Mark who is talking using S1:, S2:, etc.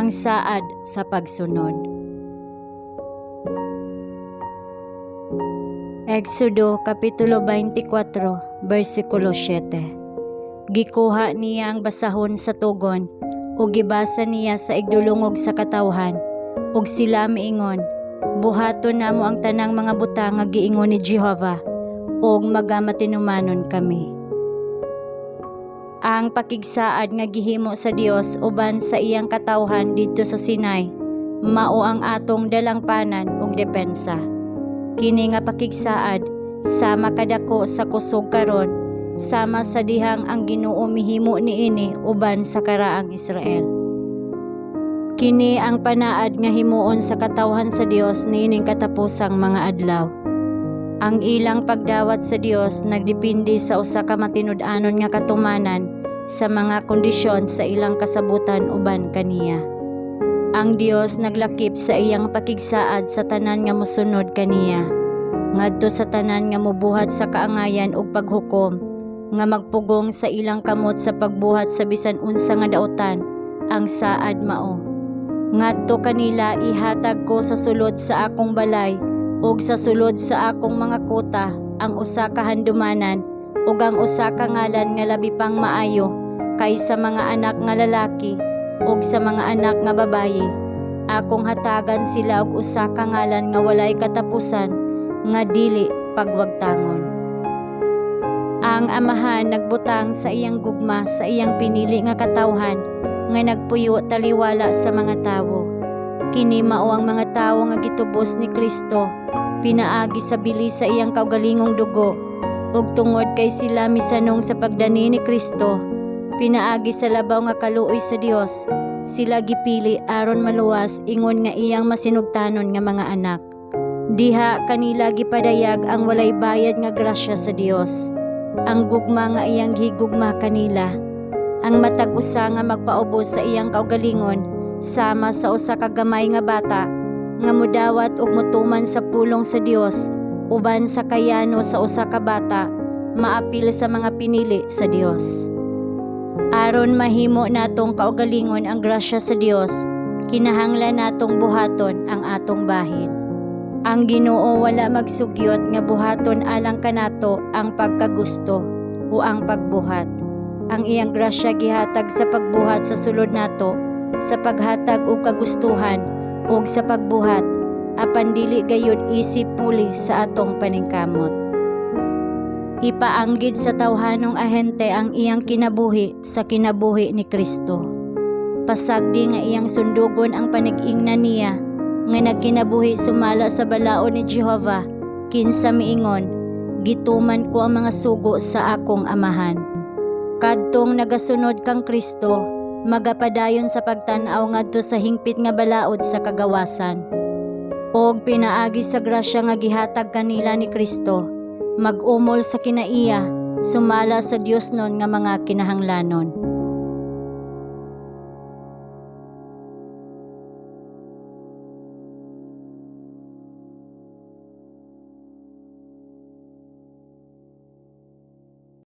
S1: ang saad sa pagsunod. Exodo Kapitulo 24, versikulo 7. Gikuha niya ang basahon sa tugon, ug gibasa niya sa igdulungog sa katawhan, ug sila miingon, buhaton namo ang tanang mga butang nga giingon ni Jehova, ug magamatinumanon kami. Ang pakigsaad nga gihimo sa Dios uban sa iyang katawhan didto sa Sinai, mao ang atong dalangpanan ug depensa. Kini nga pakigsaad sama kadako sa kusog karon, sama sa dihang ang Ginoo mihimo niini uban sa karaang Israel. Kini ang panaad nga himuon sa katawhan sa Dios niining katapusang mga adlaw. Ang ilang pagdawat sa Dios nagdepende sa usa ka matinud-anon nga katumanan sa mga kondisyon sa ilang kasabutan uban kaniya. Ang Dios naglakip sa iyang pakigsaad sa tanan nga mosunod kaniya, ngadto sa tanan nga mobuhat sa kaangayan ug paghukom, nga magpugong sa ilang kamot sa pagbuhat sa bisan unsa nga daotan. Ang saad mao, ngadto kanila ihatag ko sa sulod sa akong balay ug sa sulod sa akong mga kuta ang usa ka handumanan ug ang usa ka ngalan nga labi pang maayo kaysa mga anak nga lalaki ug sa mga anak nga babayi. Akong hatagan sila og usa ka ngalan nga walay katapusan, nga dili pagwagtangon. Ang amahan nagbutang sa iyang gugma sa iyang pinili nga katawhan, nga nagpuyo taliwala sa mga tawo. Kini mao ang mga tawo nga gitubos ni Kristo, pinaagi sa bilis sa iyang kaugalingong dugo, ug tungod kay sila misanong sa pagdani ni Kristo, pinaagi sa labaw nga kaluoy sa Dios, sila gipili aron maluwas ingon nga iyang masinugtanon nga mga anak. Diha kanila gipadayag ang walay bayad nga grasya sa Dios, ang gugma nga iyang higugma kanila, ang matag usa nga magpaubos sa iyang kaugalingon sama sa usa ka gamay nga bata nga mudawat ug mutuman sa pulong sa Dios uban sa kayano sa usa ka bata maapil sa mga pinili sa Dios. Aron mahimo natong kaugalingon ang grasya sa Dios, kinahanglan natong buhaton ang atong bahin. Ang Ginoo wala magsugyot nga buhaton alang kanato ang pagkagusto o ang pagbuhat. Ang iyang grasya gihatag sa pagbuhat sa sulod nato, sa paghatag og kagustuhan ug sa pagbuhat, apan dili gayud isip puli sa atong paningkamot. Ipaanggid sa tawhanong ahente ang iyang kinabuhi sa kinabuhi ni Kristo. Pasagdi nga iyang sundugon ang panig-ingnan niya, nga nagkinabuhi sumala sa balaod ni Jehova, kinsa miingon, gituman ko ang mga sugo sa akong amahan. Kadtong nagasunod kang Kristo, magapadayon sa pagtan-aw ngadto sa hingpit nga balaod sa kagawasan. Og pinaagi sa grasya nga gihatag kanila ni Kristo, mag-umol sa kinaiya, sumala sa Dios nun nga mga kinahanglanon.